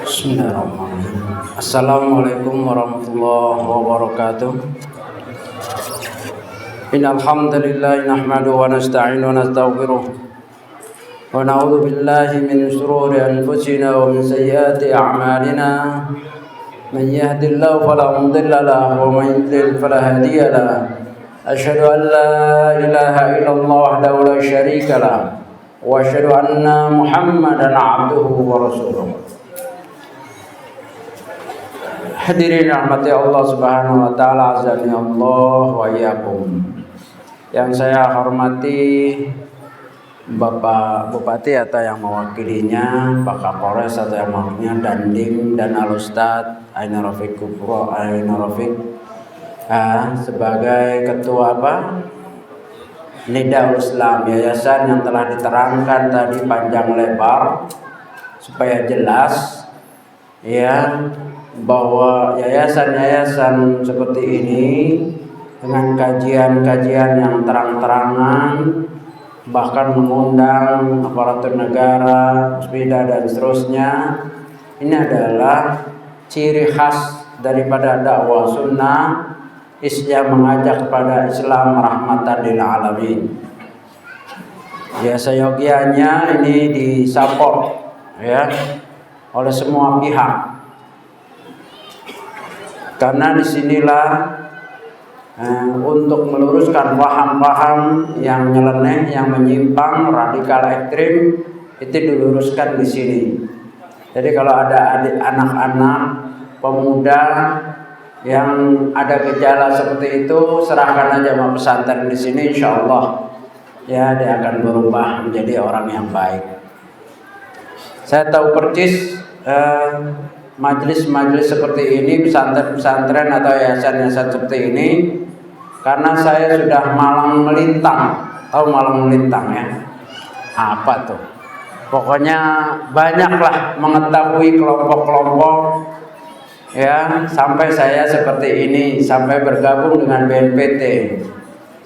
Bismillahirrahmanirrahim. Assalamualaikum warahmatullahi wabarakatuh. Innal hamdalillah nahmaduhu wa nasta'inu wa nastaghfiruh wa na'udzu billahi min shururi anfusina wa min sayyiati a'malina. Man yahdihillahu fala mudilla lahu wa man yudlil fala hadiya lahu. Asyhadu an la ilaha illallah wahdahu la syarika lahu wa asyhadu anna Muhammadan 'abduhu wa rasuluh. Hadirin rahmati Allah Subhanahu wa taala, azani Allah wa iyyakum. Yang saya hormati Bapak Bupati atau yang mewakilinya, Pak Kapolres atau yang mewakilinya, Dandim dan Al-Ustadz Aina Rafiq Kubro, Aina Rafiq sebagai ketua Nidaul Islam, yayasan yang telah diterangkan tadi panjang lebar supaya jelas ya, bahwa yayasan-yayasan seperti ini dengan kajian-kajian yang terang-terangan, bahkan mengundang aparatur negara, musbidah dan seterusnya, ini adalah ciri khas daripada dakwah sunnah yang mengajak kepada Islam rahmatan lil alamin. Ya, seyogianya ini disupport ya oleh semua pihak. Karena disinilah untuk meluruskan paham-paham yang nyeleneh, yang menyimpang, radikal ekstrim, itu diluruskan di sini. Jadi kalau ada anak-anak, pemuda yang ada gejala seperti itu, serahkan aja sama pesantren di sini, insya Allah ya dia akan berubah menjadi orang yang baik. Saya tahu persis majelis-majelis seperti ini, pesantren-pesantren atau yayasan-yayasan seperti ini, karena saya sudah malang melintang. Tahu malang melintang ya? Apa tuh? Pokoknya banyaklah mengetahui kelompok-kelompok ya, sampai saya seperti ini, sampai bergabung dengan BNPT.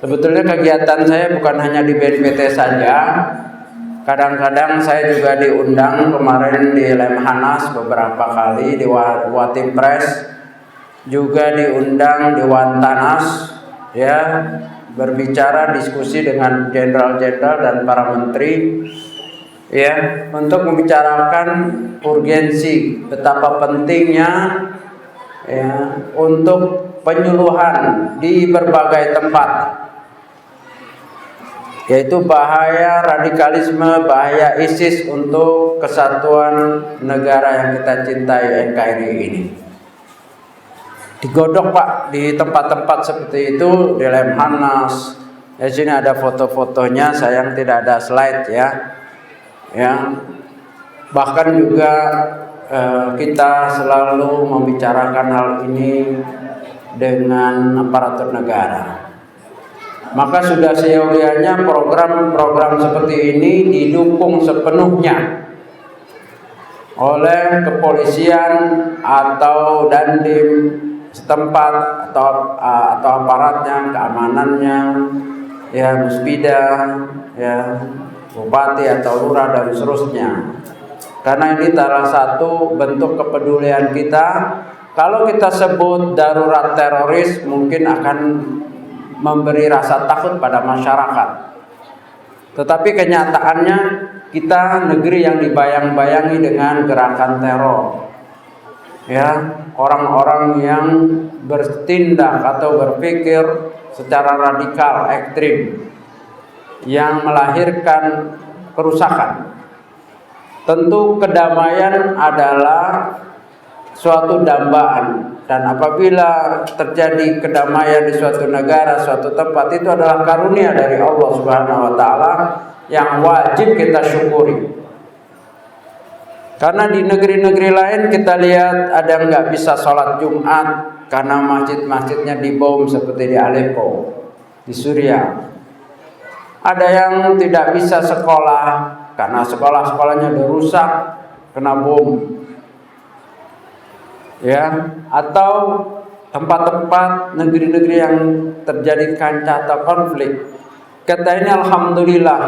Sebetulnya kegiatan saya bukan hanya di BNPT saja. Kadang-kadang saya juga diundang kemarin di Lemhanas beberapa kali, di Watimpres, juga diundang di Wantanas ya, berbicara diskusi dengan jenderal-jenderal dan para menteri ya, untuk membicarakan urgensi betapa pentingnya ya untuk penyuluhan di berbagai tempat, yaitu bahaya radikalisme, bahaya ISIS untuk kesatuan negara yang kita cintai, NKRI ini. Digodok Pak di tempat-tempat seperti itu, di Lemhanas. Di sini ada foto-fotonya, sayang tidak ada slide ya. Bahkan juga kita selalu membicarakan hal ini dengan aparatur negara. Maka sudah seyogianya program-program seperti ini didukung sepenuhnya oleh kepolisian atau dandim setempat atau aparatnya, keamanannya, ya musbidah, ya bupati atau lurah dan seterusnya. Karena ini salah satu bentuk kepedulian kita. Kalau kita sebut darurat teroris, mungkin akan memberi rasa takut pada masyarakat. Tetapi kenyataannya kita negeri yang dibayang-bayangi dengan gerakan teror. Ya, orang-orang yang bertindak atau berpikir secara radikal, ekstrim, yang melahirkan kerusakan. Tentu kedamaian adalah suatu dambaan, dan apabila terjadi kedamaian di suatu negara, suatu tempat, itu adalah karunia dari Allah Subhanahu wa taala yang wajib kita syukuri. Karena di negeri-negeri lain kita lihat ada yang nggak bisa sholat Jumat karena masjid-masjidnya dibom seperti di Aleppo, di Suriah. Ada yang tidak bisa sekolah karena sekolah-sekolahnya udah rusak kena bom. Ya, atau tempat-tempat negeri-negeri yang terjadi kancah atau konflik. Kata ini alhamdulillah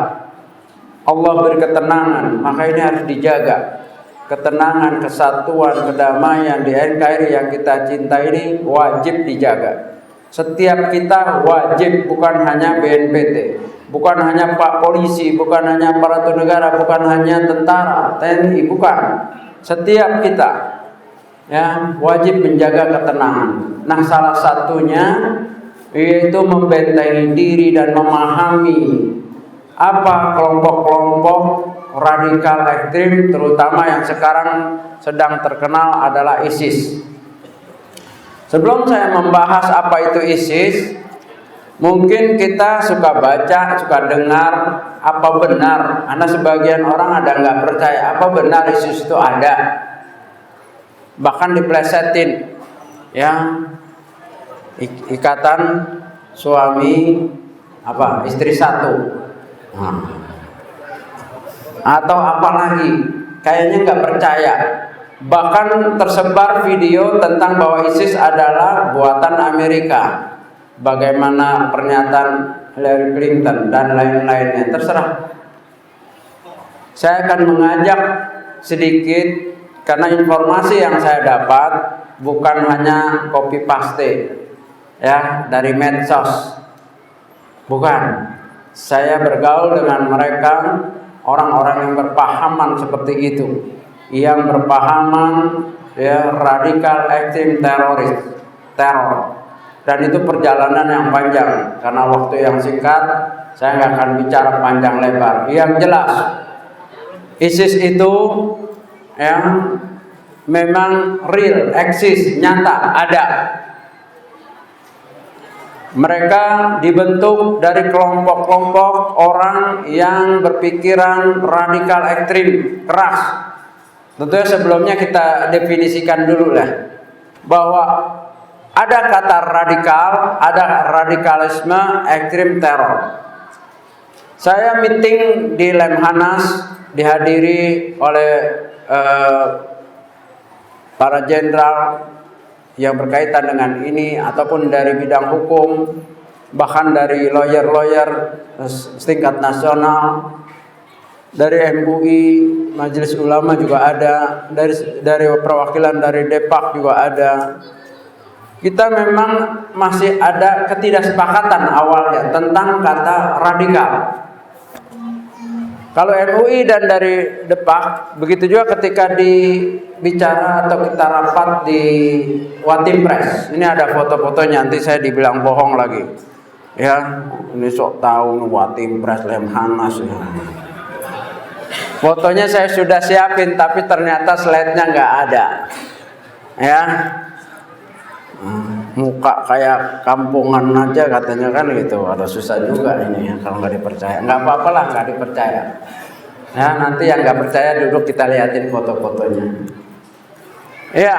Allah beri ketenangan, maka ini harus dijaga. ketenangan, kesatuan, kedamaian di NKRI yang kita cintai ini wajib dijaga. Setiap kita wajib, bukan hanya BNPT, bukan hanya Pak Polisi, bukan hanya aparatur negara, bukan hanya tentara, TNI, bukan. Setiap kita ya wajib menjaga ketenangan. Nah, salah satunya yaitu membentengi diri dan memahami apa kelompok-kelompok radikal ekstrim, terutama yang sekarang sedang terkenal adalah ISIS. Sebelum saya membahas apa itu ISIS, mungkin kita suka baca, suka dengar, apa benar? Karena sebagian orang ada nggak percaya, apa benar ISIS itu ada? Bahkan diplesetin, ya, ikatan suami istri satu, atau apa lagi? Kayaknya nggak percaya. Bahkan tersebar video tentang bahwa ISIS adalah buatan Amerika. Bagaimana pernyataan Hillary Clinton dan lain-lainnya, terserah. Saya akan mengajak sedikit, karena informasi yang saya dapat bukan hanya copy paste ya dari medsos. Bukan. Saya bergaul dengan mereka, orang-orang yang berpahaman seperti itu, yang berpahaman ya radikal ekstrem teror. Dan itu perjalanan yang panjang, karena waktu yang singkat saya nggak akan bicara panjang lebar. Yang jelas ISIS itu yang memang real, eksis, nyata, ada. Mereka dibentuk dari kelompok-kelompok orang yang berpikiran radikal ekstrim, keras. Tentunya sebelumnya kita definisikan dulu lah, bahwa ada kata radikal, ada radikalisme, ekstrim, teror. Saya meeting di Lemhanas, dihadiri oleh para jenderal yang berkaitan dengan ini, ataupun dari bidang hukum, bahkan dari lawyer-lawyer setingkat nasional, dari MUI, Majelis Ulama juga ada, dari perwakilan dari Depak juga ada. Kita memang masih ada ketidaksepakatan awalnya tentang kata radikal. Kalau MUI dan dari Depak, begitu juga ketika dibicara atau kita rapat di Watimpres. Ini ada foto-fotonya, nanti saya dibilang bohong lagi. Ya, ini sok tahu Watimpres Lemhanas. Ya. Fotonya saya sudah siapin, tapi ternyata slide-nya nggak ada. Ya, muka kayak kampungan aja katanya kan gitu. Ada susah juga ini ya kalau nggak dipercaya. Nggak apa-apa lah nggak dipercaya. Ya, nanti yang nggak percaya duduk kita liatin foto-fotonya. Ya,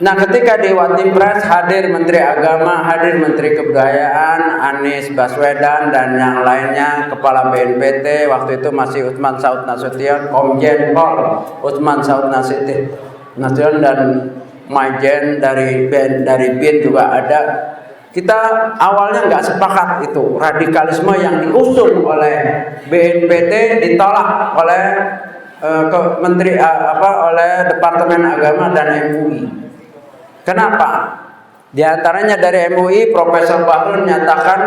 nah ketika di Watimpres hadir Menteri Agama, hadir Menteri Kebudayaan Anies Baswedan dan yang lainnya, Kepala BNPT waktu itu masih Utsman Saud Nasution, Komjen Pol Utsman Saud Nasution dan Majen dari BIN juga ada. Kita awalnya nggak sepakat itu radikalisme yang diusung oleh BNPT ditolak oleh oleh Departemen Agama dan MUI. Kenapa? Di antaranya dari MUI Profesor Bahrun menyatakan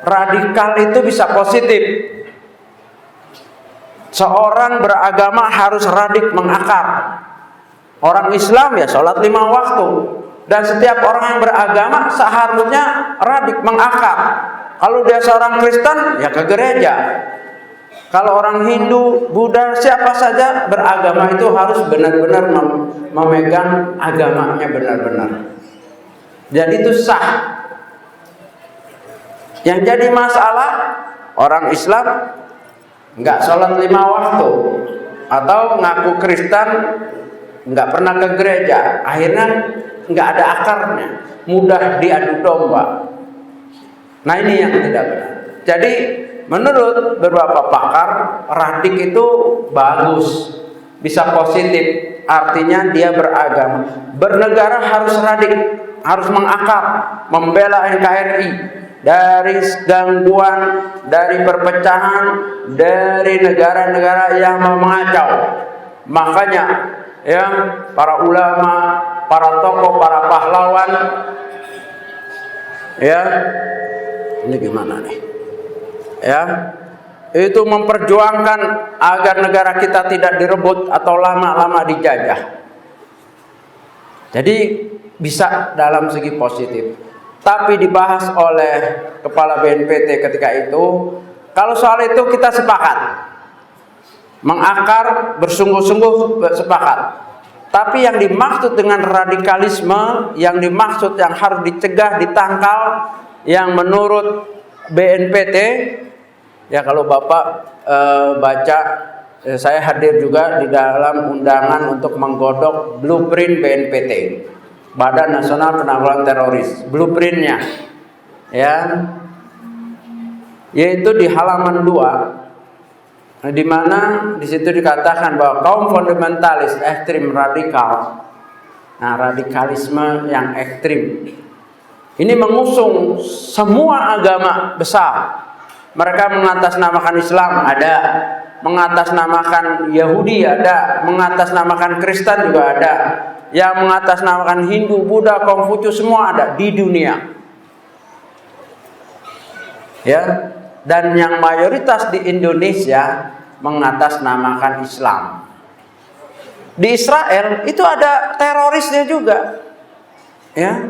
radikal itu bisa positif. Seorang beragama harus radik mengakar. Orang Islam ya sholat 5 waktu, dan setiap orang yang beragama seharusnya radik mengakar. Kalau dia seorang Kristen ya ke gereja. Kalau orang Hindu, Buddha, siapa saja beragama itu harus benar-benar memegang agamanya benar-benar. Jadi itu sah. Yang jadi masalah orang Islam nggak sholat 5 waktu atau ngaku Kristen, nggak pernah ke gereja, akhirnya nggak ada akarnya, mudah diadu domba. Nah ini yang tidak benar. Jadi menurut beberapa pakar, radik itu bagus, bisa positif, artinya dia beragama. Bernegara harus radik, harus mengakar, membela NKRI dari gangguan, dari perpecahan, dari negara-negara yang mau mengacau. Makanya ya para ulama, para tokoh, para pahlawan ya, ini gimana nih? Ya, itu memperjuangkan agar negara kita tidak direbut atau lama-lama dijajah. Jadi bisa dalam segi positif. Tapi dibahas oleh Kepala BNPT ketika itu, kalau soal itu kita sepakat. Mengakar, bersungguh-sungguh sepakat. Tapi yang dimaksud dengan radikalisme, yang dimaksud yang harus dicegah, ditangkal, yang menurut BNPT, ya kalau Bapak baca, saya hadir juga di dalam undangan untuk menggodok blueprint BNPT, Badan Nasional Penanggulangan Teroris, blueprintnya, ya, yaitu di halaman 2. Di mana di situ dikatakan bahwa kaum fundamentalis ekstrim radikal, nah radikalisme yang ekstrim ini mengusung semua agama besar. Mereka mengatasnamakan Islam ada, mengatasnamakan Yahudi ada, mengatasnamakan Kristen juga ada, yang mengatasnamakan Hindu, Buddha, Konghucu, semua ada di dunia. Ya. Dan yang mayoritas di Indonesia mengatasnamakan Islam. Di Israel itu ada terorisnya juga. Ya.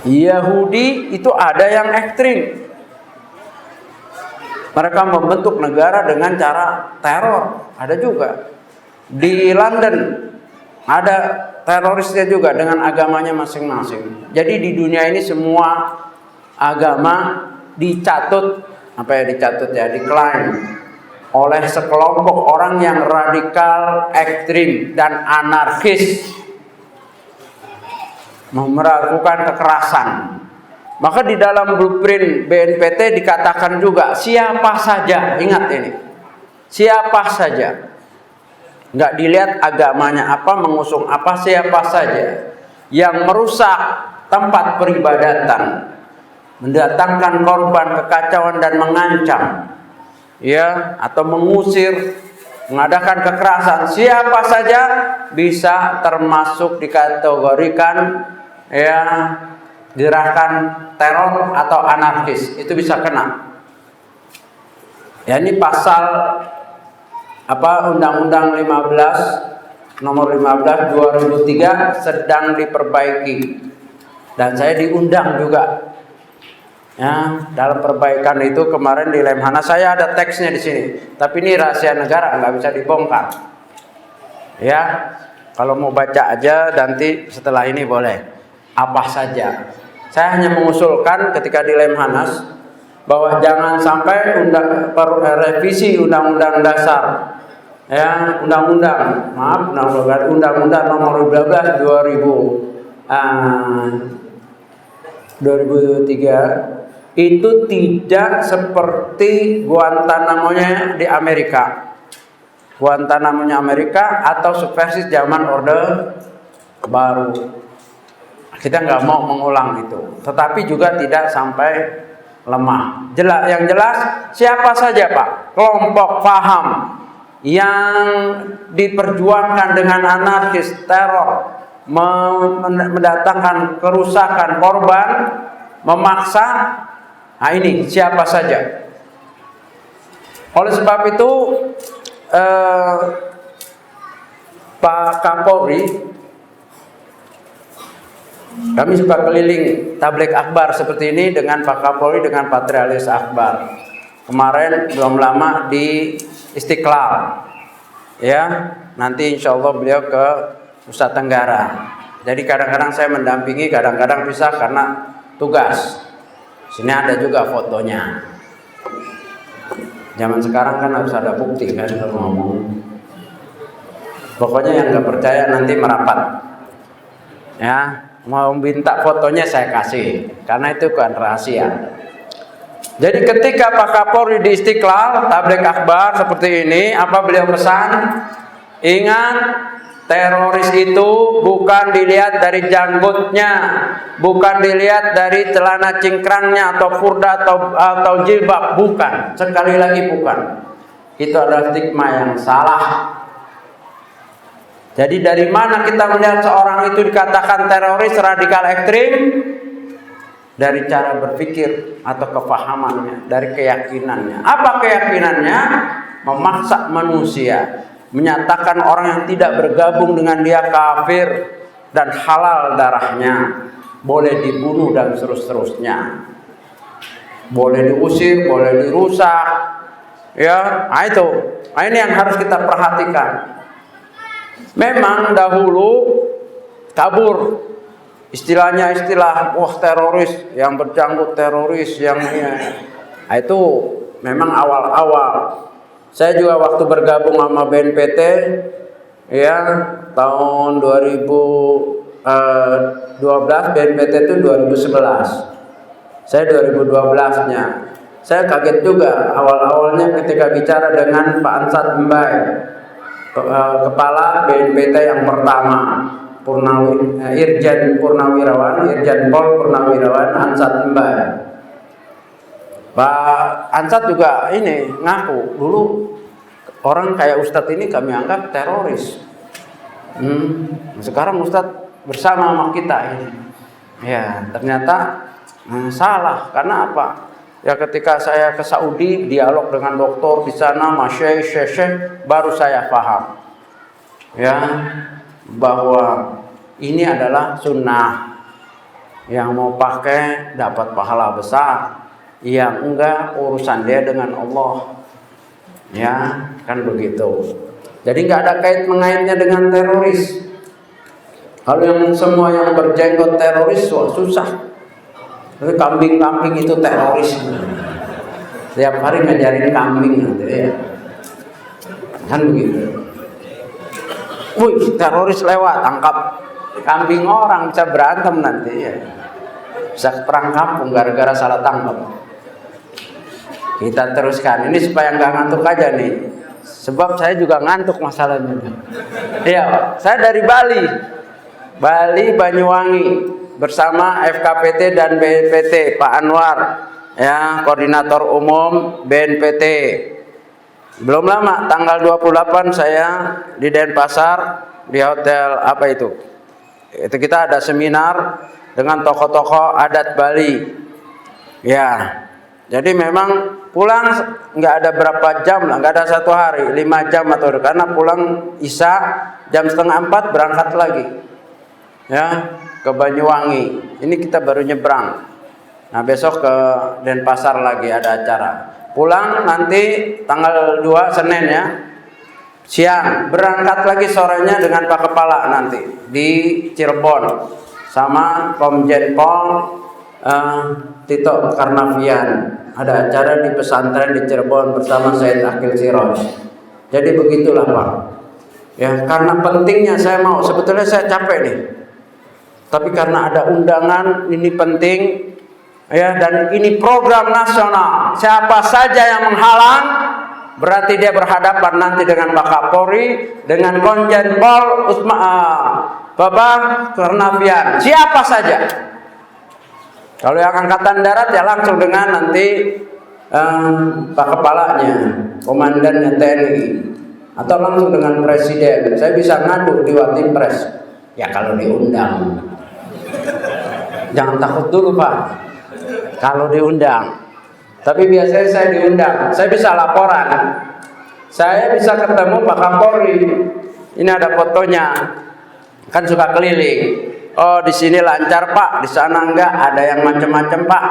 Yahudi itu ada yang ekstrim. Mereka membentuk negara dengan cara teror, ada juga. Di London ada terorisnya juga dengan agamanya masing-masing. Jadi di dunia ini semua agama dicatut, apa ya dicatut ya, diklaim oleh sekelompok orang yang radikal, ekstrim dan anarkis, melakukan kekerasan. Maka di dalam blueprint BNPT dikatakan juga siapa saja, ingat ini, siapa saja, nggak dilihat agamanya apa, mengusung apa, siapa saja yang merusak tempat peribadatan, mendatangkan korban, kekacauan dan mengancam, ya, atau mengusir, mengadakan kekerasan, siapa saja bisa termasuk dikategorikan ya gerakan teror atau anarkis, itu bisa kena. Ya, ini pasal apa Undang-Undang 15 nomor 15 2003 sedang diperbaiki dan saya diundang juga. Ya, dalam perbaikan itu kemarin di Lemhanas saya ada teksnya di sini. Tapi ini rahasia negara, nggak bisa dibongkar. Ya, kalau mau baca aja nanti setelah ini boleh. Apa saja. Saya hanya mengusulkan ketika di Lemhanas bahwa jangan sampai revisi Undang-Undang Dasar, ya, Undang-Undang nomor 12 2003 itu tidak seperti Guantanamo-nya di Amerika. Guantanamo-nya Amerika atau subversi zaman Orde Baru. Kita nggak mau mengulang itu. Tetapi juga tidak sampai lemah. Yang jelas siapa saja Pak, kelompok paham yang diperjuangkan dengan anarkis, teror, mendatangkan kerusakan, korban, memaksa. Nah ini siapa saja. Oleh sebab itu Pak Kapolri, kami suka keliling tablik akbar seperti ini dengan Pak Kapolri, dengan Patrialis Akbar. Kemarin belum lama di Istiqlal. Ya, nanti insya Allah beliau ke Nusa Tenggara. Jadi kadang-kadang saya mendampingi, kadang-kadang bisa karena tugas. Sini ada juga fotonya. Zaman sekarang kan harus ada bukti kan kalau ngomong. Pokoknya yang nggak percaya nanti merapat. Ya, mau minta fotonya saya kasih, karena itu kan rahasia. Jadi ketika Pak Kapolri di Istiqlal tablik akbar seperti ini, apa beliau pesan? Ingat, teroris itu bukan dilihat dari janggutnya, bukan dilihat dari celana cingkrangnya atau furda atau jilbab, bukan. Sekali lagi bukan. itu adalah stigma yang salah. Jadi dari mana kita melihat seorang itu dikatakan teroris radikal ekstrim? Dari cara berpikir atau kefahamannya, dari keyakinannya. Apa keyakinannya? Memaksa manusia, menyatakan orang yang tidak bergabung dengan dia kafir dan halal darahnya, boleh dibunuh dan seterusnya, boleh diusir, boleh dirusak. Ya, ini yang harus kita perhatikan. Memang dahulu kabur istilahnya wah teroris, yang berjanggut teroris, yang itu memang awal-awal. Saya juga waktu bergabung sama BNPT ya tahun 2012, BNPT itu 2011. Saya 2012-nya. Saya kaget juga awal-awalnya ketika bicara dengan Pak Ansat Mbai, kepala BNPT yang pertama, Irjen Purnawirawan, Irjen Pol Purnawirawan Ansat Mbai. Pak Ansat juga ini ngaku dulu orang kayak Ustadz ini kami anggap teroris. Sekarang Ustadz bersama sama kita ini. Ya ternyata salah. Karena apa? Ya ketika saya ke Saudi dialog dengan dokter di sana, syekh, baru saya paham. Ya bahwa ini adalah sunnah. Yang mau pakai dapat pahala besar, yang enggak urusan dia dengan Allah. Ya kan begitu. Jadi nggak ada mengaitnya dengan teroris. Kalau yang semua yang berjenggot teroris, susah. Tapi kambing-kambing itu teroris. Tiap hari ngajarin kambing nanti ya. Kan begitu. Wih, teroris lewat, tangkap kambing orang, bisa berantem nanti ya. Bisa perang kampung gara-gara salah tangkap. Kita teruskan. Ini supaya nggak ngantuk aja nih. Sebab saya juga ngantuk masalahnya. Iya, saya dari Bali, Banyuwangi, bersama FKPT dan BNPT, Pak Anwar, ya koordinator umum BNPT. Belum lama, tanggal 28 saya di Denpasar di hotel apa itu? Itu kita ada seminar dengan tokoh-tokoh adat Bali. Ya, jadi memang pulang nggak ada berapa jam lah, nggak ada 1 hari, 5 jam atau karena pulang Isya jam 3:30 berangkat lagi. Ya, ke Banyuwangi. Ini kita baru nyebrang. Nah, besok ke Denpasar lagi ada acara. Pulang nanti tanggal 2 Senin ya. Siang berangkat lagi sorenya dengan Pak Kepala nanti di Cirebon sama Komjen Pol Tito Karnavian. Ada acara di pesantren di Cirebon bersama Said Akil Siroj. Jadi begitulah Pak. Ya, karena pentingnya saya mau, sebetulnya saya capek nih. Tapi karena ada undangan, ini penting ya, dan ini program nasional. Siapa saja yang menghalang berarti dia berhadapan nanti dengan Pak Kapolri, dengan Komjen Pol Bapak Karnavian, siapa saja. Kalau yang angkatan darat ya langsung dengan nanti Pak Kepalanya, Komandannya TNI, atau langsung dengan Presiden. Saya bisa ngadu di Watimpres. Ya kalau diundang. Jangan takut dulu Pak, kalau diundang. Tapi biasanya saya diundang, saya bisa laporan, saya bisa ketemu Pak Kapolri. Ini ada fotonya, kan suka keliling. Oh di sini lancar Pak, di sana enggak, ada yang macam-macam Pak.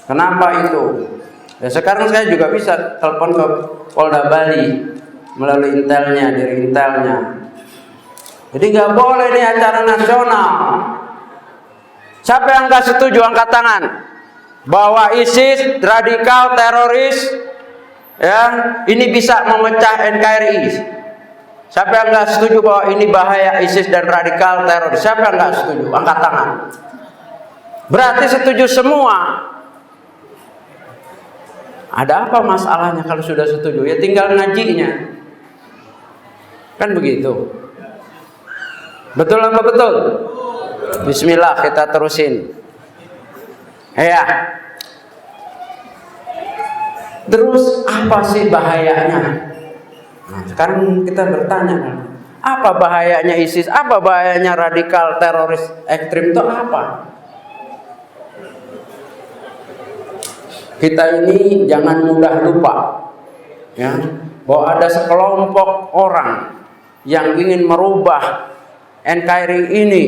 Kenapa itu? Ya sekarang saya juga bisa telepon ke Polda Bali melalui intelnya, dari intelnya. Jadi nggak boleh nih acara nasional. Siapa yang nggak setuju angkat tangan bahwa ISIS radikal teroris ya ini bisa memecah NKRI? Siapa yang nggak setuju bahwa ini bahaya ISIS dan radikal teroris? Siapa yang nggak setuju? Angkat tangan. Berarti setuju semua. Ada apa masalahnya kalau sudah setuju? Ya tinggal ngajinya. Kan begitu. Betul apa betul? Bismillah, kita terusin. Ya. Terus apa sih bahayanya? Nah, sekarang kita bertanya, apa bahayanya ISIS? Apa bahayanya radikal teroris ekstrim itu apa? Kita ini jangan mudah lupa, ya, bahwa ada sekelompok orang yang ingin merubah NKRI ini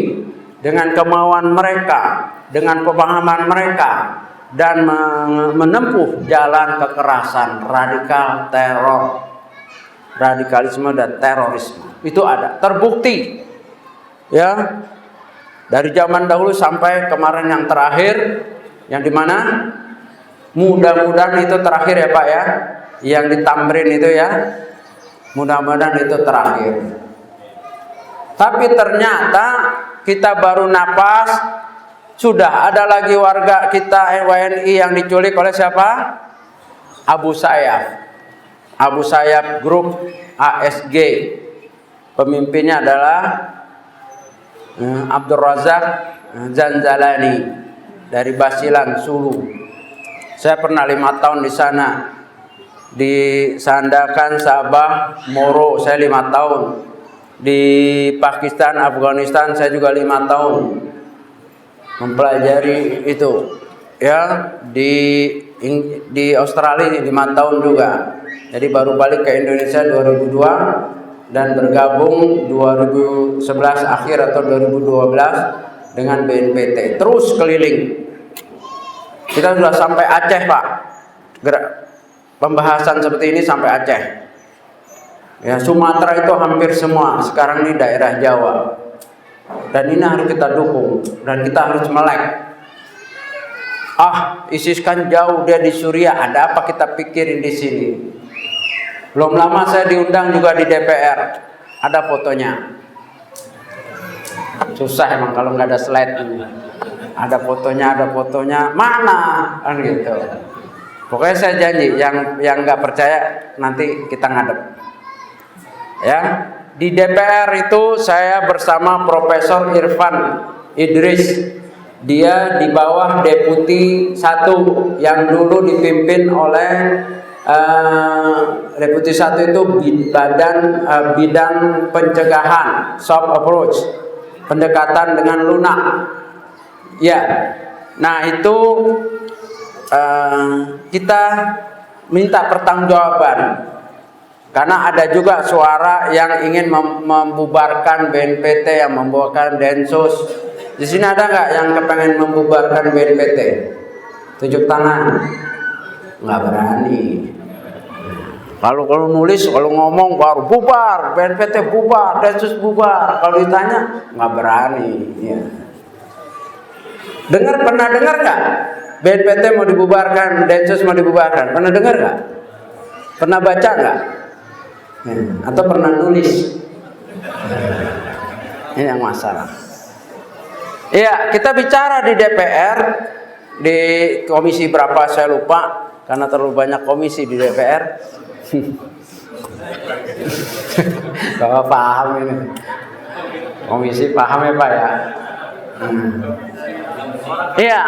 dengan kemauan mereka, dengan pemahaman mereka, dan menempuh jalan kekerasan, radikal teror, radikalisme dan terorisme. Itu ada, terbukti, ya, dari zaman dahulu sampai kemarin yang terakhir, yang dimana mudah-mudahan itu terakhir ya Pak ya, yang di Tamrin itu ya, mudah-mudahan itu terakhir. Tapi ternyata kita baru napas, sudah ada lagi warga kita WNI yang diculik oleh siapa? Abu Sayyaf. Abu Sayyaf Grup ASG. Pemimpinnya adalah Abdul Razak Zanjalani dari Basilan, Sulu. Saya pernah 5 tahun di sana, di Sandakan, Sabah, Moro. Saya 5 tahun. Di Pakistan, Afghanistan saya juga 5 tahun mempelajari itu. Ya, di Australia 5 tahun juga. Jadi baru balik ke Indonesia 2002 dan bergabung 2011 akhir atau 2012 dengan BNPT. Terus keliling. Kita sudah sampai Aceh Pak. Pembahasan seperti ini sampai Aceh. Ya, Sumatera itu hampir semua. Sekarang ini daerah Jawa. Dan ini harus kita dukung dan kita harus melek. ISIS kan jauh, dia di Suriah. Ada apa kita pikirin di sini? Belum lama saya diundang juga di DPR. Ada fotonya. Susah emang kalau nggak ada slide ini. Ada fotonya, mana? Kan gitu. Pokoknya saya janji, yang nggak percaya nanti kita ngadep. Ya, di DPR itu saya bersama Profesor Irfan Idris. Dia di bawah Deputi 1 yang dulu dipimpin oleh Deputi 1 itu bidang pencegahan, soft approach, pendekatan dengan lunak. Ya, nah itu kita minta pertanggungjawaban karena ada juga suara yang ingin membubarkan BNPT, yang membubarkan Densus. Di sini ada nggak yang kepengen membubarkan BNPT? Tunjuk tangan. Nggak berani. Kalau nulis, kalau ngomong baru bubar, BNPT bubar, Densus bubar. Kalau ditanya nggak berani. Ya. Pernah dengar nggak? BNPT mau dibubarkan, Densus mau dibubarkan. Pernah dengar nggak? Pernah baca nggak? Atau pernah nulis? Ini yang masalah. Iya, kita bicara di DPR, di komisi berapa saya lupa, karena terlalu banyak komisi di DPR. Bapak paham ini. Komisi paham ya Pak ya? Iya,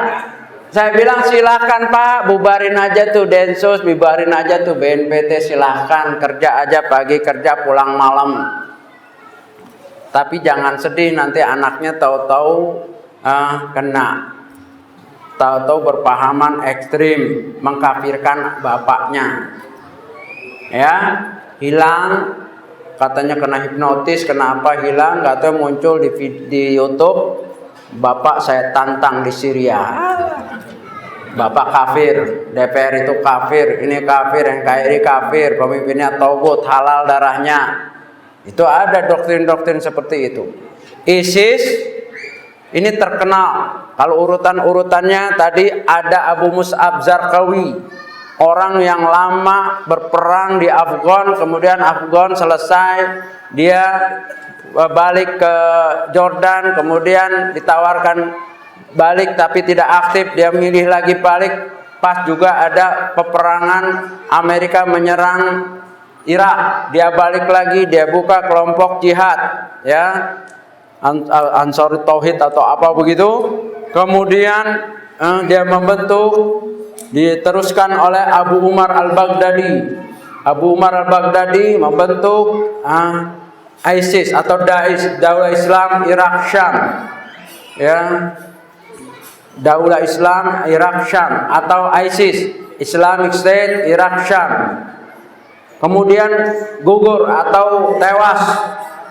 saya bilang silakan Pak, bubarin aja tuh Densus, bubarin aja tuh BNPT, silahkan kerja aja pagi, kerja pulang malam. Tapi jangan sedih nanti anaknya tahu-tahu kena, tahu-tahu berpahaman ekstrim, mengkafirkan bapaknya. Ya, hilang, katanya kena hipnotis, kenapa hilang? Nggak tahu, muncul di YouTube. Bapak saya tantang di Syria. Bapak kafir, DPR itu kafir, ini kafir, NKRI kafir, pemimpinnya togut, halal darahnya. Itu ada doktrin-doktrin seperti itu. ISIS ini terkenal. Kalau urutan-urutannya tadi ada Abu Mus'ab Zarqawi, orang yang lama berperang di Afgan, kemudian Afgan selesai, dia balik ke Jordan, kemudian ditawarkan balik tapi tidak aktif, dia milih lagi balik. Pas juga ada peperangan Amerika menyerang Irak, dia balik lagi, dia buka kelompok jihad, ya, Ansar Tauhid atau apa begitu. Kemudian dia membentuk diteruskan oleh Abu Umar al-Baghdadi. Abu Umar al-Baghdadi membentuk ISIS atau Daesh, Daulah Islam Irak Syam. Ya. Daulah Islam Irak Syam atau ISIS, Islamic State Irak Syam. Kemudian gugur atau tewas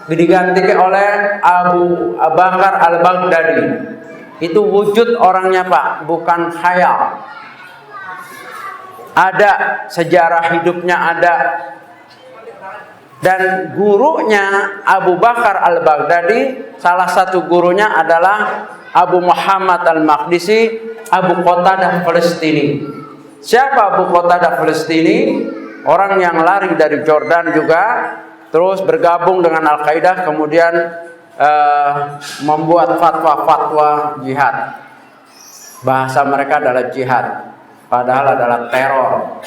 diganti oleh Abu Bakar al-Baghdadi. Itu wujud orangnya Pak, bukan khayal. Ada sejarah hidupnya ada. Dan gurunya Abu Bakar al-Baghdadi, salah satu gurunya adalah Abu Muhammad al-Maqdisi, Abu Qatadah Palestini. Siapa Abu Qatadah Palestini? Orang yang lari dari Jordan juga, terus bergabung dengan Al-Qaeda, kemudian membuat fatwa-fatwa jihad. Bahasa mereka adalah jihad, padahal adalah teror,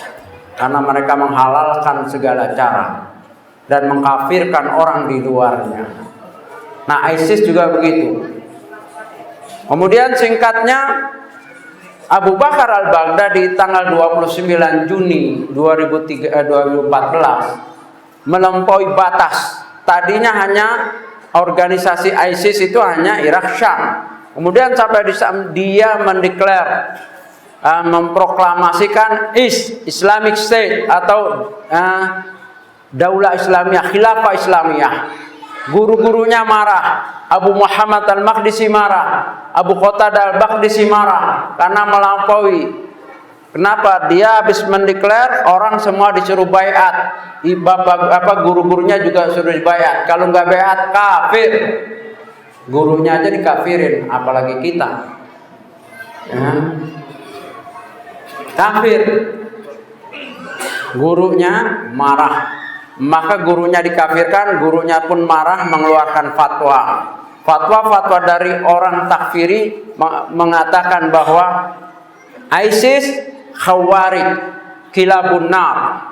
karena mereka menghalalkan segala cara dan mengkafirkan orang di luarnya. Nah, ISIS juga begitu. Kemudian singkatnya, Abu Bakar al-Baghdadi tanggal 29 Juni 2014 melampaui batas. Tadinya hanya organisasi ISIS itu hanya Irak Syam. Kemudian sampai dia mendeklar, memproklamasikan Islamic State atau Daulah Islamiyah, Khilafah Islamiyah. Guru-gurunya marah, Abu Muhammad al-Maqdisi marah, Abu Qatadah al-Baghdadi marah karena melampaui. Kenapa? Dia habis mendeklar, orang semua disuruh baiat. Guru-gurunya juga suruh baiat. Kalau nggak baiat kafir. Gurunya aja dikafirin, apalagi kita. Ya. Kafir. Gurunya marah. Maka gurunya dikafirkan, gurunya pun marah, mengeluarkan fatwa. Fatwa-fatwa dari orang takfiri mengatakan bahwa ISIS khawarij, kilabun nar.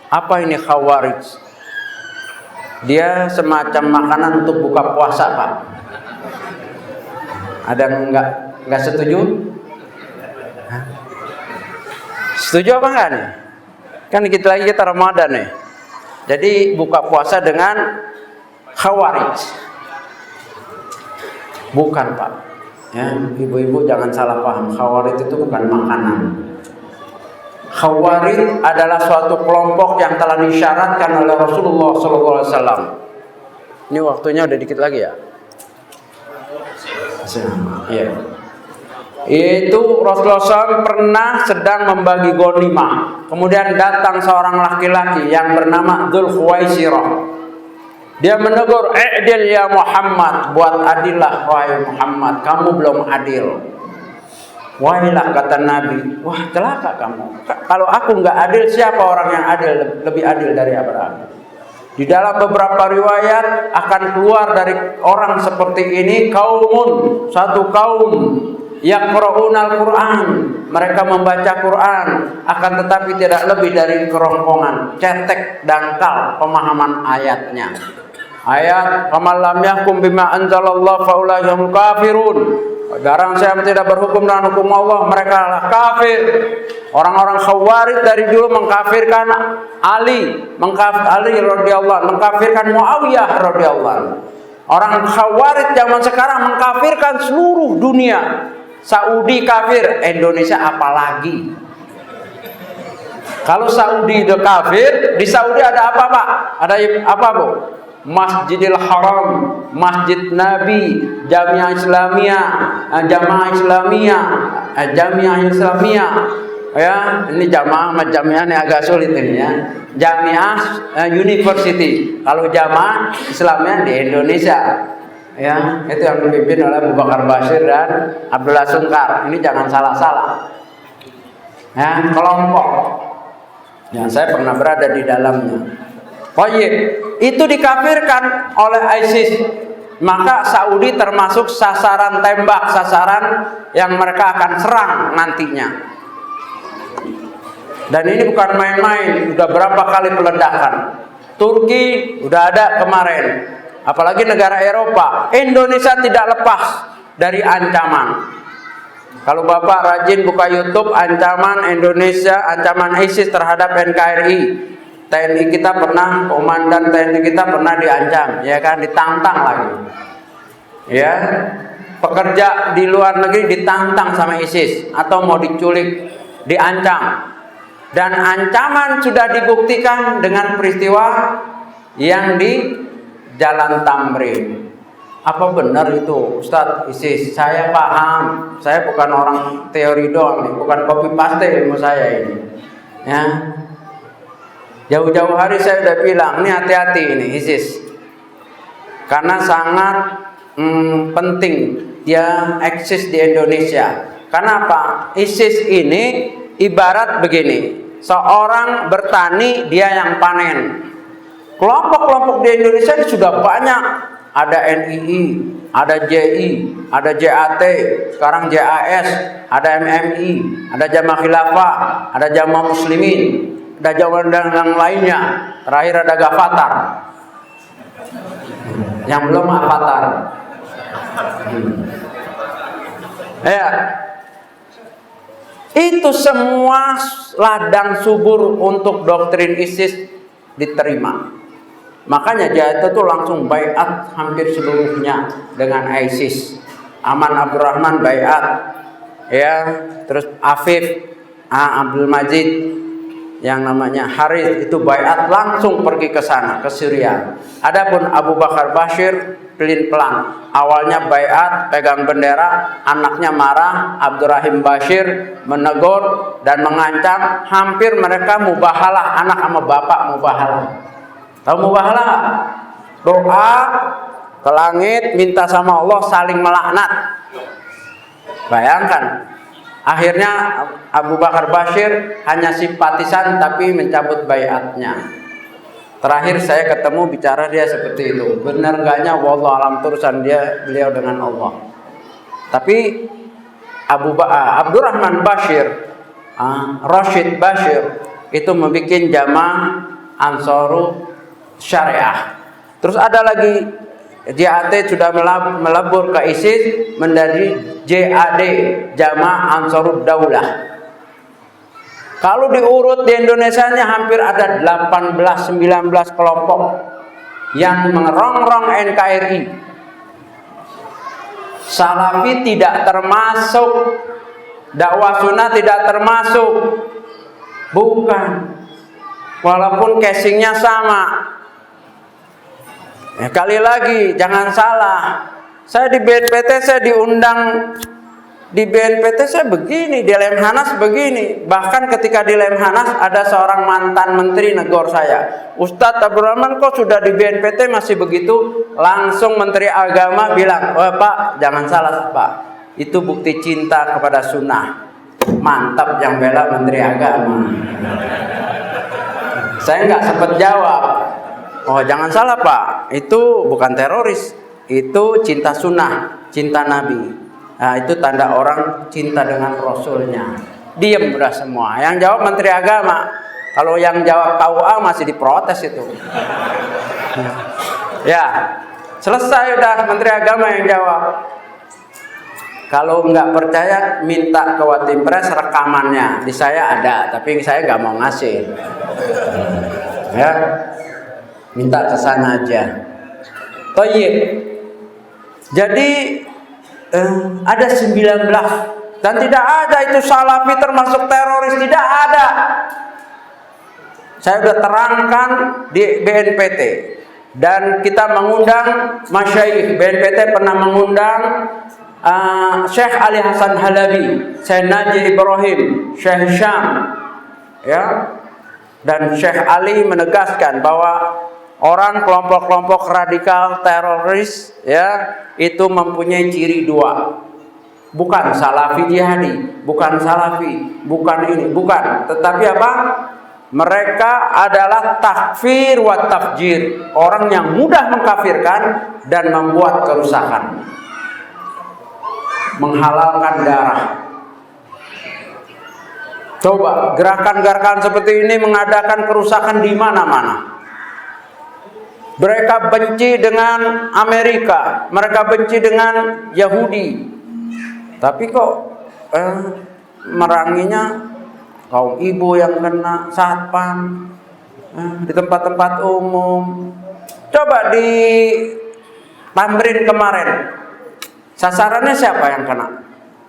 Apa ini khawarij? Dia semacam makanan untuk buka puasa, Pak. Ada nggak setuju? Hah? Setuju apa enggak nih? Kan dikit lagi kita Ramadan nih. Jadi buka puasa dengan khawarij. Bukan Pak. Ya, ibu-ibu jangan salah paham. Khawarij itu bukan makanan. Khawarij adalah suatu kelompok yang telah disyaratkan oleh Rasulullah SAW. Ini waktunya udah dikit lagi ya. Iya. Itu Rasulullah SAW pernah sedang membagi ghanimah. Kemudian datang seorang laki-laki yang bernama Dzul Khuwaisirah. Dia menegur, "I'dil ya Muhammad, buat adillah wahai Muhammad, kamu belum adil." Wahilah, kata Nabi, wah celaka kamu. Kalau aku nggak adil, siapa orang yang adil, lebih adil dari Abraham? Di dalam beberapa riwayat akan keluar dari orang seperti ini kaumun, satu kaum yaqra'unal Quran, mereka membaca Quran, akan tetapi tidak lebih dari kerongkongan, cetek, dangkal pemahaman ayatnya. Ayat "Faman lam yahkum bima anzalallahu faulaika humul kafirun." Barang siapa tidak berhukum dengan hukum Allah, mereka adalah kafir. Orang-orang Khawarij dari dulu mengkafirkan Ali radhiyallahu, mengkafirkan Muawiyah radhiyallahu. Orang Khawarij zaman sekarang mengkafirkan seluruh dunia. Saudi kafir, Indonesia apalagi? Kalau Saudi itu kafir, di Saudi ada apa Pak? Ada apa Bu? Masjidil Haram, Masjid Nabi, Jamiah Islamiyah, Jamaah Islamiyah, Jamiah Islamiyah. Ya, ini jamaah sama jamiah ini agak sulit ini ya. Jamiah University. Kalau jamaah Islamiyah di Indonesia. Ya, itu yang dipimpin oleh Abu Bakar Bashir dan Abdullah Sungkar. Ini jangan salah-salah. Ya, kelompok yang saya pernah berada di dalamnya. Baik, itu dikafirkan oleh ISIS. Maka Saudi termasuk sasaran tembak, sasaran yang mereka akan serang nantinya. Dan ini bukan main-main, udah berapa kali peledakan. Turki udah ada kemarin. Apalagi negara Eropa. Indonesia tidak lepas dari ancaman. Kalau Bapak rajin buka YouTube, ancaman Indonesia, ancaman ISIS terhadap NKRI, TNI kita pernah, komandan TNI kita pernah diancam, ya kan, ditantang lagi. Ya, pekerja di luar negeri ditantang sama ISIS atau mau diculik, diancam. Dan ancaman sudah dibuktikan dengan peristiwa yang di Jalan Tamrin. Apa benar itu Ustadz ISIS? Saya paham, saya bukan orang teori doang nih, bukan copy paste ilmu saya ini. Ya, jauh-jauh hari saya udah bilang, ini hati-hati ini ISIS, karena sangat penting dia eksis di Indonesia. Karena apa? ISIS ini ibarat begini, seorang bertani dia yang panen. Kelompok-kelompok di Indonesia sudah banyak. Ada NII, ada JI, ada JAT, sekarang JAS, ada MMI, ada Jamaah Khilafah, ada Jamaah Muslimin, ada Jamaah dan yang lainnya. Terakhir ada Gafatar. Yang belum Avatar. Ya. Itu semua ladang subur untuk doktrin ISIS diterima. Makanya Jahata itu langsung baiat hampir seluruhnya dengan ISIS. Aman Abdurrahman baiat, ya, terus Afif, Abdul Majid, yang namanya Harith itu baiat langsung pergi ke sana, ke Syria. Adapun Abu Bakar Bashir pelin-pelan, awalnya baiat, pegang bendera, anaknya marah, Abdurrahim Bashir menegur dan mengancam, hampir mereka mubahalah, anak sama bapak mubahalah. Tahu mubahalah nggak? Doa ke langit, minta sama Allah, saling melaknat. Bayangkan, akhirnya Abu Bakar Bashir hanya simpatisan tapi mencabut baiatnya. Terakhir saya ketemu bicara dia seperti itu. Benar gaknya wallah alam urusan beliau dengan Allah. Tapi Abdurrahman Bashir, Rashid Bashir itu membuat jamaah Ansarul Syariah. Terus ada lagi JAT sudah melebur ke ISIS menjadi JAD, Jamaah Ansarud Daulah. Kalau diurut di Indonesianya hampir ada 18-19 kelompok yang mengerongrong NKRI. Salafi tidak termasuk, dakwah sunnah tidak termasuk. Bukan. Walaupun casingnya sama. Ya, kali lagi jangan salah. Saya di BNPT saya diundang, di BNPT saya begini, di Lemhanas begini. Bahkan ketika di Lemhanas ada seorang mantan menteri negor saya, Ustadz Abdurrahman kok sudah di BNPT masih begitu? Langsung Menteri Agama bilang, oh Pak jangan salah Pak, itu bukti cinta kepada sunnah. Mantap yang bela Menteri Agama. Saya nggak sempat jawab. Oh jangan salah Pak, itu bukan teroris, itu cinta sunnah, cinta Nabi. Nah itu tanda orang cinta dengan Rasulnya. Diem udah semua. Yang jawab Menteri Agama. Kalau yang jawab KUA masih diprotes itu. Ya selesai udah Menteri Agama yang jawab. Kalau nggak percaya minta ke Watimpres rekamannya. Di saya ada, tapi saya nggak mau ngasih. Ya. Minta ke sana aja. Thayyib. Jadi ada 19 dan tidak ada itu salafi termasuk teroris, tidak ada. Saya sudah terangkan di BNPT dan kita mengundang masyayikh. BNPT pernah mengundang Syekh Ali Hasan Halabi, Syekh Najih Ibrahim, Syekh Syam, ya. Dan Syekh Ali menegaskan bahwa orang kelompok-kelompok radikal teroris ya itu mempunyai ciri dua. Bukan salafi jihadi, bukan salafi, bukan ini, bukan. Tetapi apa? Mereka adalah takfir wa tafjir, orang yang mudah mengkafirkan dan membuat kerusakan, menghalalkan darah. Coba gerakan-gerakan seperti ini mengadakan kerusakan di mana-mana. Mereka benci dengan Amerika, mereka benci dengan Yahudi. Tapi kok meranginya kaum ibu yang kena satpam di tempat-tempat umum. Coba di Tamrin kemarin, sasarannya siapa yang kena?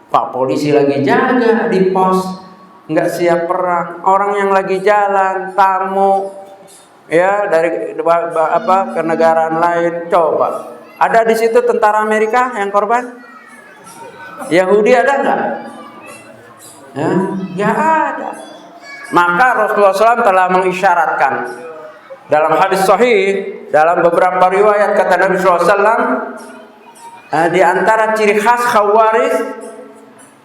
Pak polisi lagi jaga di pos, nggak siap perang. Orang yang lagi jalan, tamu, ya dari kenegaraan lain. Coba, ada di situ tentara Amerika yang korban? Yahudi ada nggak? Ya, nggak ada. Maka Rasulullah SAW telah mengisyaratkan dalam hadis sahih, dalam beberapa riwayat kata Nabi SAW, di antara ciri khas Khawarij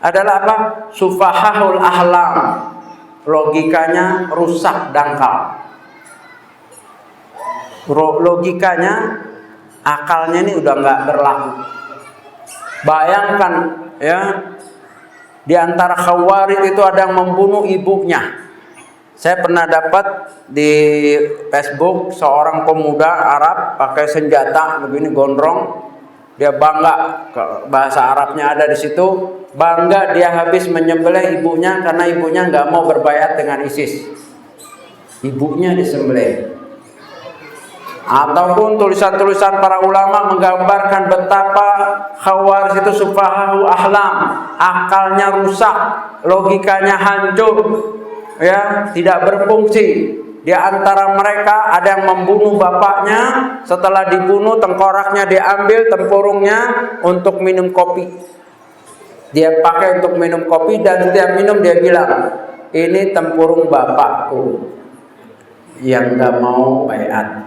adalah apa? Sufahahul ahlam, logikanya rusak dangkal. Logikanya, akalnya ini udah nggak berlaku. Bayangkan ya, di antara Khawarij itu ada yang membunuh ibunya. Saya pernah dapat di Facebook seorang pemuda Arab pakai senjata begini gondrong, dia bangga, bahasa Arabnya ada di situ, bangga dia habis menyembelih ibunya karena ibunya nggak mau berbaiat dengan ISIS. Ibunya disembelih. Ataupun tulisan-tulisan para ulama menggambarkan betapa Khawarij itu sufahahu ahlam, akalnya rusak, logikanya hancur, ya, tidak berfungsi. Di antara mereka ada yang membunuh bapaknya, setelah dibunuh tengkoraknya diambil, tempurungnya untuk minum kopi. Dia pakai untuk minum kopi dan setiap minum dia bilang, ini tempurung bapakku yang nggak mau baiat,